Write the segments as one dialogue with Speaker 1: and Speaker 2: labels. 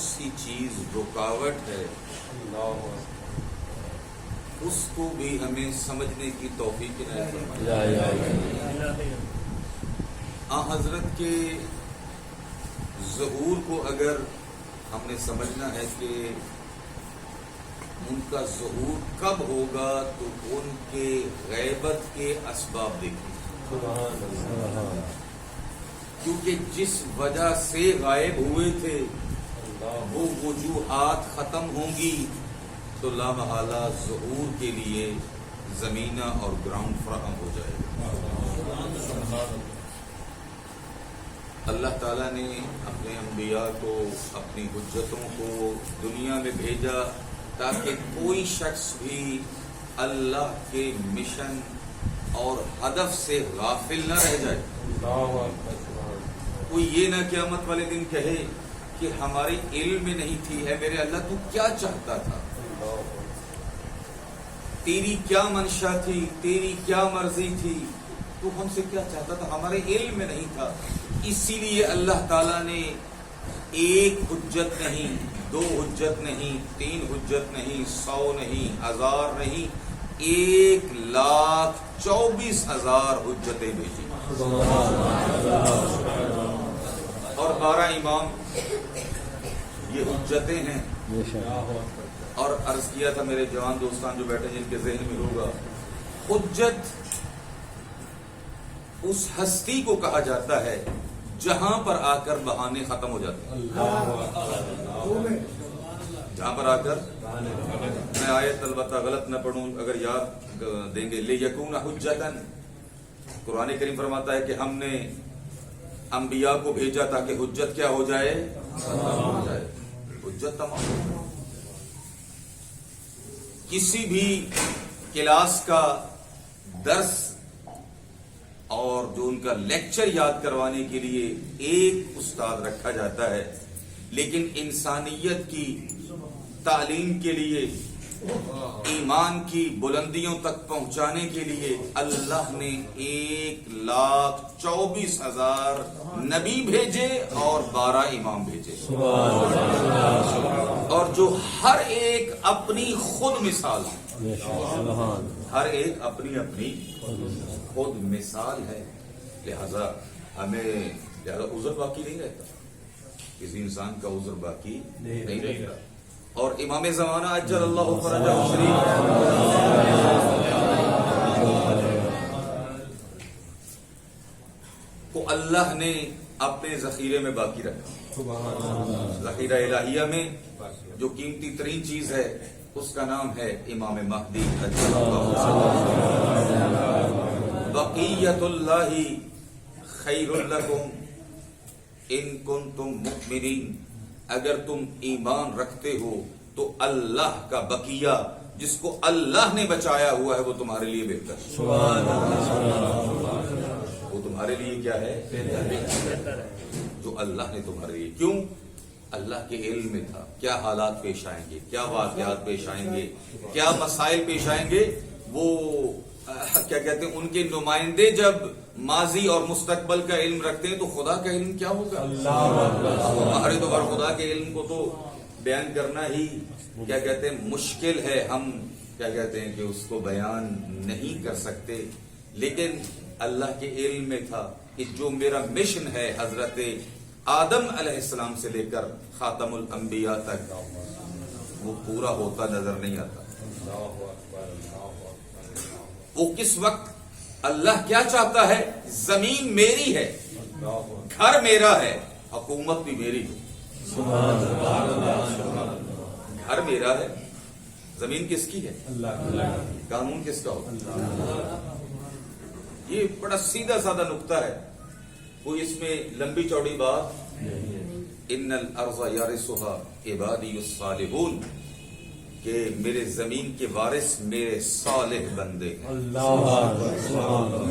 Speaker 1: سی چیز رکاوٹ ہے اس کو بھی ہمیں سمجھنے کی توفیق عنایت فرمائے۔ حضرت کے ظہور کو اگر ہم نے سمجھنا ہے کہ ان کا ظہور کب ہوگا تو ان کے غیبت کے اسباب دیکھیں، کیونکہ جس وجہ سے غائب ہوئے تھے وہ وجوہات ختم ہوں گی تو لا محالہ ظہور کے لیے زمینہ اور گراؤنڈ فراہم ہو جائے گا۔ اللہ تعالیٰ نے اپنے انبیاء کو، اپنی حجتوں کو دنیا میں بھیجا تاکہ کوئی شخص بھی اللہ کے مشن اور ہدف سے غافل نہ رہ جائے۔ کوئی یہ نہ قیامت والے دن کہے کہ ہماری علم میں نہیں تھی، اے میرے اللہ تو کیا چاہتا تھا، تیری کیا منشا تھی، تیری کیا مرضی تھی، تو ہم سے کیا چاہتا تھا، ہمارے علم میں نہیں تھا۔ اسی لیے اللہ تعالیٰ نے ایک حجت نہیں، دو حجت نہیں، تین حجت نہیں، 100 نہیں، 1000 نہیں، 1,24,000 حجتیں بھیجی اور 12 امام یہ حجتیں ہیں۔ اور عرض کیا تھا میرے جوان دوستان جو بیٹھے جن کے ذہن میں ہوگا، حجت اس ہستی کو کہا جاتا ہے جہاں پر آ کر بہانے ختم ہو جاتے ہیں، جہاں پر آ کر، میں آیت البتہ غلط نہ پڑھوں اگر یاد دیں گے، لِیَکُونَ حُجَّةً، قرآن کریم فرماتا ہے کہ ہم نے انبیاء کو بھیجا تاکہ حجت کیا ہو جائے، حجت تمام۔ کسی بھی کلاس کا درس اور جو ان کا لیکچر یاد کروانے کے لیے ایک استاد رکھا جاتا ہے، لیکن انسانیت کی تعلیم کے لیے، ایمان کی بلندیوں تک پہنچانے کے لیے اللہ نے 1,24,000 نبی بھیجے اور 12 امام بھیجے، اور جو ہر ایک اپنی خود مثال ہے، ہر ایک اپنی اپنی خود مثال ہے۔ لہذا ہمیں عذر باقی نہیں رہتا، کسی انسان کا عذر باقی نہیں رہتا۔ اور امام زمانہ اجل اللہ فرجہ شریف کو اللہ نے اپنے ذخیرے میں باقی رکھا، ذخیرہ الہیہ میں جو قیمتی ترین چیز ہے اس کا نام ہے امام مہدی اجل اللہ بقیت اللہ خیر لکم ان کنتم مؤمنین، اگر تم ایمان رکھتے ہو تو اللہ کا بقیہ جس کو اللہ نے بچایا ہوا ہے وہ تمہارے لیے بہتر ہے، وہ تمہارے لیے کیا ہے، جو اللہ نے تمہارے لیے، کیوں؟ اللہ کے علم میں تھا کیا حالات پیش آئیں گے، کیا واقعات پیش آئیں گے، کیا مسائل پیش آئیں گے۔ وہ کیا کہتے ہیں، ان کے نمائندے جب ماضی اور مستقبل کا علم رکھتے ہیں تو خدا کا علم کیا ہوگا، ہمارے تو ہر خدا کے علم کو تو بیان کرنا ہی کیا کہتے ہیں مشکل ہے، ہم کیا کہتے ہیں کہ اس کو بیان نہیں کر سکتے، لیکن اللہ کے علم میں تھا کہ جو میرا مشن ہے حضرت آدم علیہ السلام سے لے کر خاتم الانبیاء تک وہ پورا ہوتا نظر نہیں آتا۔ وہ کس وقت اللہ کیا چاہتا ہے، زمین میری ہے، گھر میرا ہے، حکومت بھی میری ہے، گھر میرا ہے، زمین کس کی ہے، قانون کس کا ہوگا۔ یہ بڑا سیدھا سادہ نقطہ ہے، کوئی اس میں لمبی چوڑی بات، ان الارض یرثها عبادی الصالحون، کہ میرے زمین کے وارث میرے صالح بندے ہیں،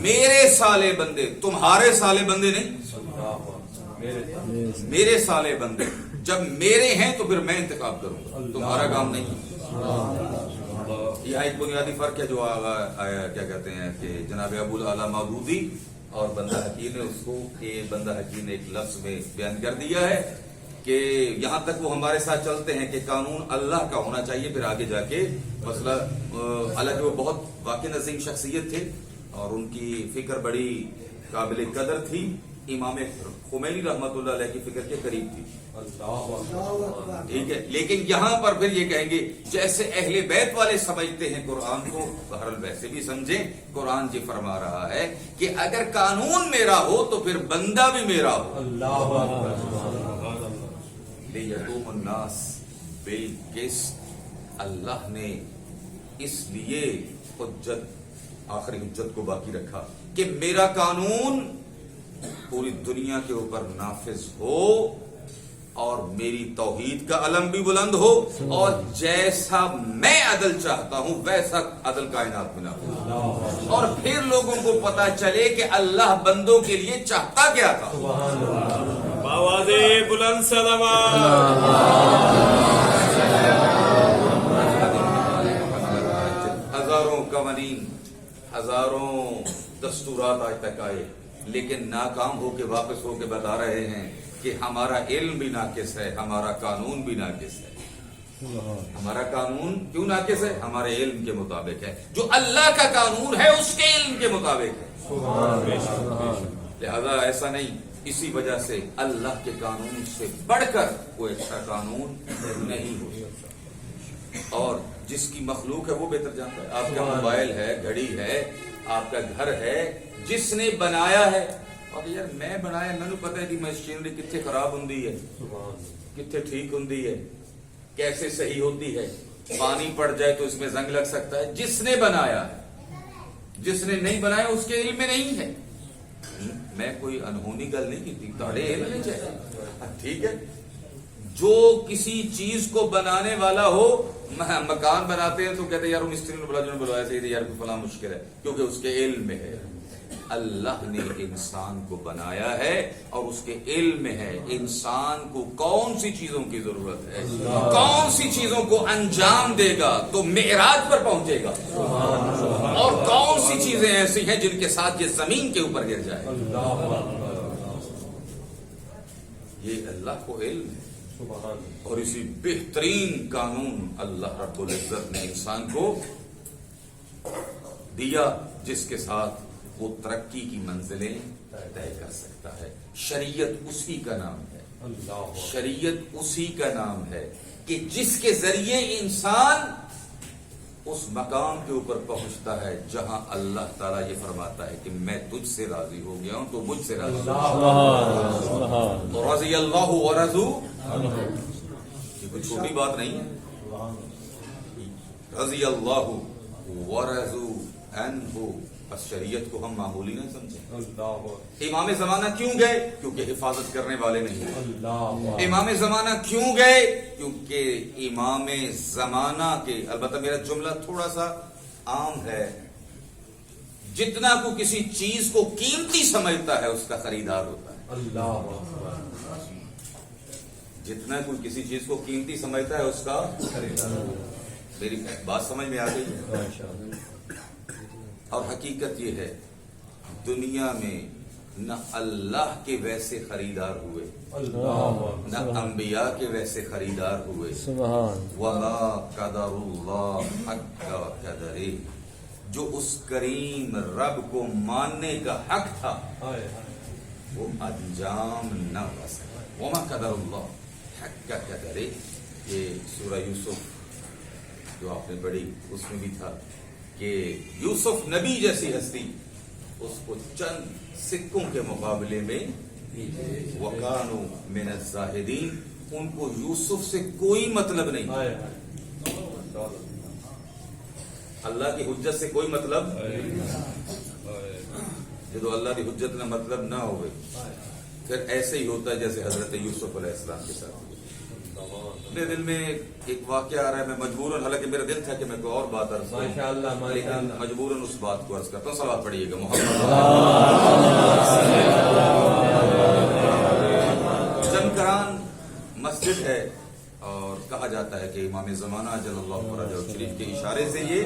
Speaker 1: میرے صالح بندے، تمہارے صالح بندے نہیں، میرے صالح بندے، جب میرے ہیں تو پھر میں انتخاب کروں گا، تمہارا کام نہیں۔ یہ ایک بنیادی فرق ہے جو آیا کیا کہتے ہیں کہ جناب ابو الاعلی مودودی اور بندہ حکیم نے اس کو، بندہ حکیم نے ایک لفظ میں بیان کر دیا ہے کہ یہاں تک وہ ہمارے ساتھ چلتے ہیں کہ قانون اللہ کا ہونا چاہیے، پھر آگے جا کے مسئلہ، حالانکہ وہ بہت واقع نظیم شخصیت تھے اور ان کی فکر بڑی قابل قدر تھی، امام خمینی رحمت اللہ علیہ کی فکر کے قریب تھی، ٹھیک ہے، لیکن یہاں پر پھر یہ کہیں گے جیسے اہل بیت والے سمجھتے ہیں قرآن کو، بہرحال ویسے بھی سمجھیں، قرآن جی فرما رہا ہے کہ اگر قانون میرا ہو تو پھر بندہ بھی میرا ہو، لیقوم الناس بالقسط، اللہ نے اس لیے حجت، آخری حجت کو باقی رکھا کہ میرا قانون پوری دنیا کے اوپر نافذ ہو اور میری توحید کا علم بھی بلند ہو، اور جیسا میں عدل چاہتا ہوں ویسا عدل کائنات میں نہ ہو، اور پھر لوگوں کو پتا چلے کہ اللہ بندوں کے لیے چاہتا کیا تھا۔
Speaker 2: آواز بلند سلام،
Speaker 1: ہزاروں قوانین، ہزاروں دستورات آج تک آئے، لیکن ناکام ہو کے واپس ہو کے بتا رہے ہیں کہ ہمارا علم بھی ناقص ہے، ہمارا قانون بھی ناقص ہے۔ ہمارا قانون کیوں ناقص ہے؟ ہمارے علم کے مطابق ہے، جو اللہ کا قانون ہے اس کے علم کے مطابق ہے، لہذا ایسا نہیں، اسی وجہ سے اللہ کے قانون سے بڑھ کر کوئی اچھا قانون نہیں ہو سکتا، اور جس کی مخلوق ہے وہ بہتر جانتا ہے۔ آپ کا موبائل ہے، گھڑی ہے، آپ کا گھر ہے، جس نے بنایا ہے، اور یار میں بنایا، میں نے پتا ہے کہ مشینری کتنے خراب ہوندی ہے، کتنے ٹھیک ہوندی ہے، کیسے صحیح ہوتی ہے، پانی پڑ جائے تو اس میں زنگ لگ سکتا ہے، جس نے بنایا ہے، جس نے نہیں بنایا اس کے علم میں نہیں ہے۔ میں کوئی انہونی گل نہیں کی، تھوڑے علم میں چاہیے، ٹھیک ہے، جو کسی چیز کو بنانے والا ہو، مکان بناتے ہیں تو کہتے ہیں یار وہ مستری نے بلا، جو نے بلوایا صحیح یار فلاں مشکل ہے، کیونکہ اس کے علم میں ہے۔ اللہ نے انسان کو بنایا ہے اور اس کے علم میں ہے انسان کو کون سی چیزوں کی ضرورت ہے، کون سی چیزوں کو انجام دے گا تو معراج پر پہنچے گا، اور کون سی چیزیں ایسی ہیں جن کے ساتھ یہ زمین کے اوپر گر جائے، یہ اللہ کو علم ہے۔ اور اسی بہترین قانون اللہ رب العزت نے انسان کو دیا جس کے ساتھ وہ ترقی کی منزلیں طے کر سکتا ہے۔ شریعت اسی کا نام ہے، شریعت اسی کا نام ہے کہ جس کے ذریعے انسان اس مقام کے اوپر پہنچتا ہے جہاں اللہ تعالیٰ یہ فرماتا ہے کہ میں تجھ سے راضی ہو گیا ہوں تو مجھ سے راضی ہو، رضی اللہ ورضوا، یہ کوئی چھوٹی بات نہیں ہے، رضی اللہ ورضوا عنہ، بس شریعت کو ہم معمولی نہیں سمجھیں۔ امام زمانہ کیوں گئے؟ کیونکہ حفاظت کرنے والے نہیں۔ امام زمانہ کیوں گئے؟ کیونکہ امام زمانہ کے، البتہ میرا جملہ تھوڑا سا عام ہے، جتنا کو کسی چیز کو قیمتی سمجھتا ہے اس کا خریدار ہوتا ہے، جتنا کوئی کسی چیز کو قیمتی سمجھتا ہے اس کا خریدار ہوتا ہے۔ میری بات سمجھ میں آ گئی؟ اور حقیقت یہ ہے دنیا میں نہ اللہ کے ویسے خریدار ہوئے، نہ انبیاء کے ویسے خریدار ہوئے، وَمَا قَدَرُ اللَّهَ حَقَّ قَدْرِهِ، جو اس کریم رب کو ماننے کا حق تھا وہ انجام نہ ہو سکا۔ وَمَا قَدَرُ اللَّهَ حَقَّ قَدْرِهِ، یہ سورہ یوسف جو آپ نے پڑھی اس میں بھی تھا کہ یوسف نبی جیسی ہستی اس کو چند سکوں کے مقابلے میں وَقَانُوا مِنَ الزَّاهِدِينَ، ان کو یوسف سے کوئی مطلب نہیں، اللہ کی حجت سے کوئی مطلب، جب اللہ کی حجت نہ مطلب نہ ہوئے پھر ایسے ہی ہوتا ہے جیسے حضرت یوسف علیہ السلام کے ساتھ۔ میرے دل میں ایک واقعہ آ رہا ہے، میں مجبوراً، حالانکہ میرا دل تھا کہ میں کوئی اور بات عرض کروں لیکن مجبوراً اس بات کو عرض کرتا ہوں۔ صلوات پڑھیے گا محمد۔ جمکران مسجد ہے اور کہا جاتا ہے کہ امام زمانہ جل اللہ فرجہ شریف کے اشارے سے یہ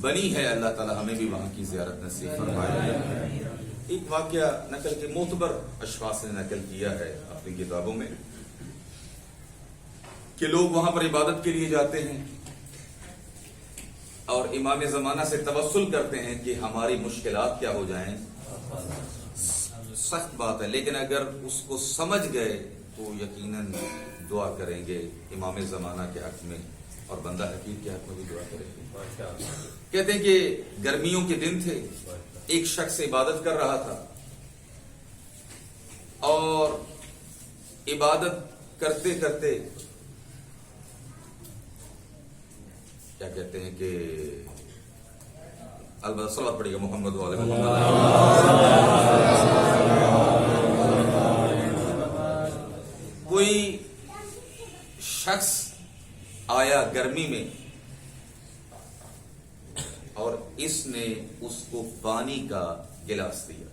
Speaker 1: بنی ہے، اللہ تعالی ہمیں بھی وہاں کی زیارت نصیب فرمائے۔ ایک واقعہ نقل کے معتبر اشخاص نے نقل کیا ہے اپنی کتابوں میں کہ لوگ وہاں پر عبادت کے لیے جاتے ہیں اور امام زمانہ سے توسل کرتے ہیں کہ ہماری مشکلات کیا ہو جائیں، سخت بات ہے، لیکن اگر اس کو سمجھ گئے تو یقیناً دعا کریں گے امام زمانہ کے حق میں اور بندہ حقیق کے حق میں بھی دعا کریں گے۔ کہتے ہیں کہ گرمیوں کے دن تھے، ایک شخص عبادت کر رہا تھا اور عبادت کرتے کرتے کیا کہتے ہیں کہ البتہ صلوات پڑھیے گا محمد والے کوئی شخص آیا گرمی میں اور اس نے اس کو پانی کا گلاس دیا،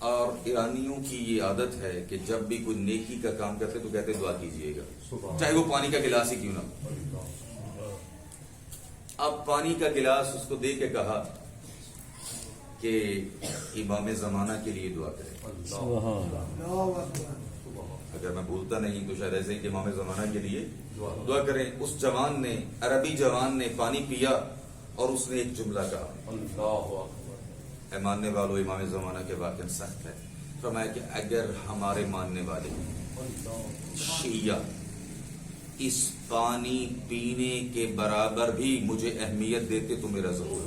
Speaker 1: اور ایرانیوں کی یہ عادت ہے کہ جب بھی کوئی نیکی کا کام کرتے تو کہتے دعا کیجئے گا، چاہے وہ پانی کا گلاس ہی کیوں نہ ہو۔ اب پانی کا گلاس اس کو دے کے کہا کہ امام زمانہ کے لیے دعا کرے۔ اگر میں بھولتا نہیں تو شاید ایسے ہی کہ امام زمانہ کے لیے دعا کریں۔ اس جوان نے، عربی جوان نے پانی پیا اور اس نے ایک جملہ کہا، اے ماننے والوں، امام زمانہ کے واقعہ سخت ہے، فرمایا کہ اگر ہمارے ماننے والے شیعہ اس پانی پینے کے برابر بھی مجھے اہمیت دیتے تو میرا ضرور۔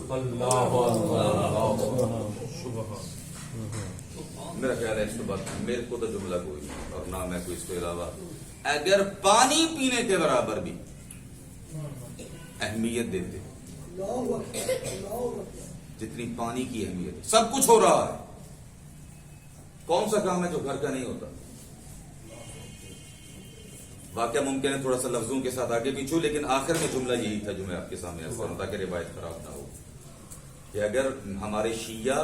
Speaker 1: میرا خیال ہے اس کے بعد میرے کو تو جملہ کوئی اور نہ میں کوئی اس کے علاوہ، اگر پانی پینے کے برابر بھی اہمیت دیتے جتنی پانی کی اہمیت ہے، سب کچھ ہو رہا ہے، کون سا کام ہے جو گھر کا نہیں ہوتا؟ واقعہ ممکن ہے تھوڑا سا لفظوں کے ساتھ آگے پیچھے، لیکن آخر میں جملہ یہی تھا جو میں آپ کے سامنے عرض کروں تاکہ روایت خراب نہ ہو، کہ اگر ہمارے شیعہ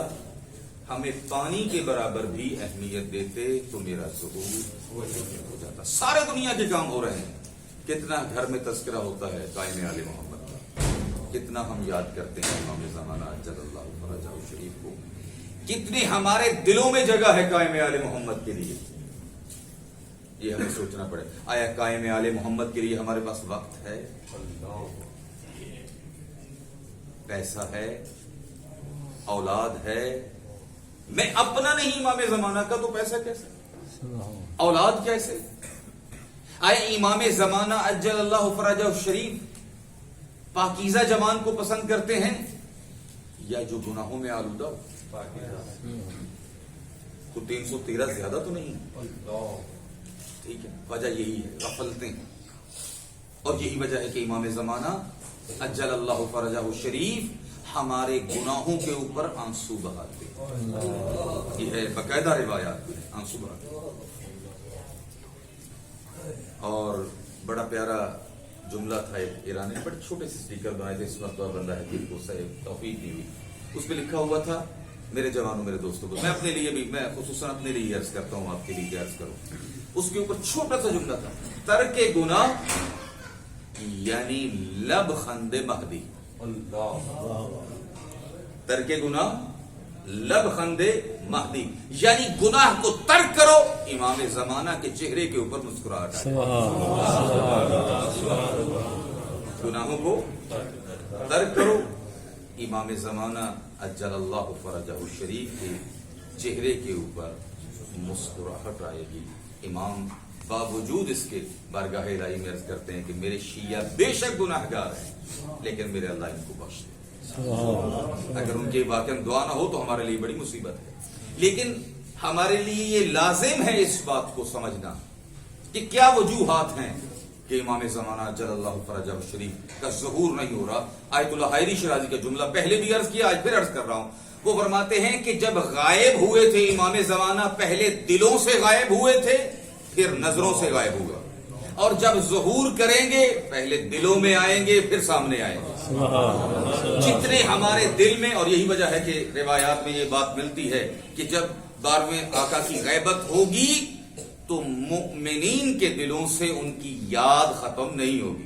Speaker 1: ہمیں پانی کے برابر بھی اہمیت دیتے تو میرا ظہور ہو جاتا۔ سارے دنیا کے کام ہو رہے ہیں، کتنا گھر میں تذکرہ ہوتا ہے قائم آل محمد کا، کتنا ہم یاد کرتے ہیں امام زمانہ اجل اللہ فرجہ شریف کو، کتنی ہمارے دلوں میں جگہ ہے قائم آل محمد کے لیے، یہ ہمیں سوچنا پڑے۔ آیا قائم آل محمد کے لیے ہمارے پاس وقت ہے، پیسہ ہے، اولاد ہے؟ میں اپنا نہیں امام زمانہ کا تو پیسہ کیسے، اولاد کیسے؟ آئے امام زمانہ اجل اللہ فرجہ شریف پاکیزہ جوان کو پسند کرتے ہیں یا جو گناہوں میں آلودہ ہو؟ تو 313 زیادہ تو نہیں، ٹھیک ہے، وجہ یہی ہے غفلتیں، اور یہی وجہ ہے کہ امام زمانہ اجل اللہ فرجہ شریف ہمارے گناہوں کے اوپر آنسو بہاتے، یہ ہے باقاعدہ روایات میں آنسو بہاتے۔ اور بڑا پیارا جملہ تھا، ایک ایرانی نے بڑے چھوٹے سے اسٹیکر بنائے تھے، اس وقت بندہ ہے کہ کو توفیق دی ہوئی، اس پہ لکھا ہوا تھا میرے جوانوں میرے دوستوں کو، میں اپنے لیے بھی، میں خصوصاً اپنے لیے عرض کرتا ہوں، آپ کے لیے عرض کروں، اس کے اوپر چھوٹا سا جملہ تھا، ترک گناہ یعنی لب خند مہدی، ترک گناہ لب خند مہدی، یعنی گناہ کو ترک کرو، امام زمانہ کے چہرے کے اوپر مسکراہٹ آئے، گناہوں کو ترک کرو، امام زمانہ اجل اللہ فرجہ شریف کے چہرے کے اوپر مسکراہٹ آئے گی۔ امام باوجود اس کے بارگاہ الہی میں عرض کرتے ہیں کہ میرے شیعہ بے شک گناہگار ہیں لیکن میرے اللہ ان کو بخش دے، اگر ان کے واقعہ دعا نہ ہو تو ہمارے لیے بڑی مصیبت ہے، لیکن ہمارے لیے یہ لازم ہے اس بات کو سمجھنا کہ کیا وجوہات ہیں کہ امام زمانہ جل اللہ فرجہ شریف کا ظہور نہیں ہو رہا۔ آیت اللہ حائری شرازی کا جملہ پہلے بھی عرض کیا، آج پھر عرض کر رہا ہوں، وہ فرماتے ہیں کہ جب غائب ہوئے تھے امام زمانہ، پہلے دلوں سے غائب ہوئے تھے پھر نظروں سے غائب ہوگا، اور جب ظہور کریں گے پہلے دلوں میں آئیں گے پھر سامنے آئیں گے۔ جتنے ہمارے دل میں، اور یہی وجہ ہے کہ روایات میں یہ بات ملتی ہے کہ جب 12ویں آقا کی غیبت ہوگی تو مؤمنین کے دلوں سے ان کی یاد ختم نہیں ہوگی،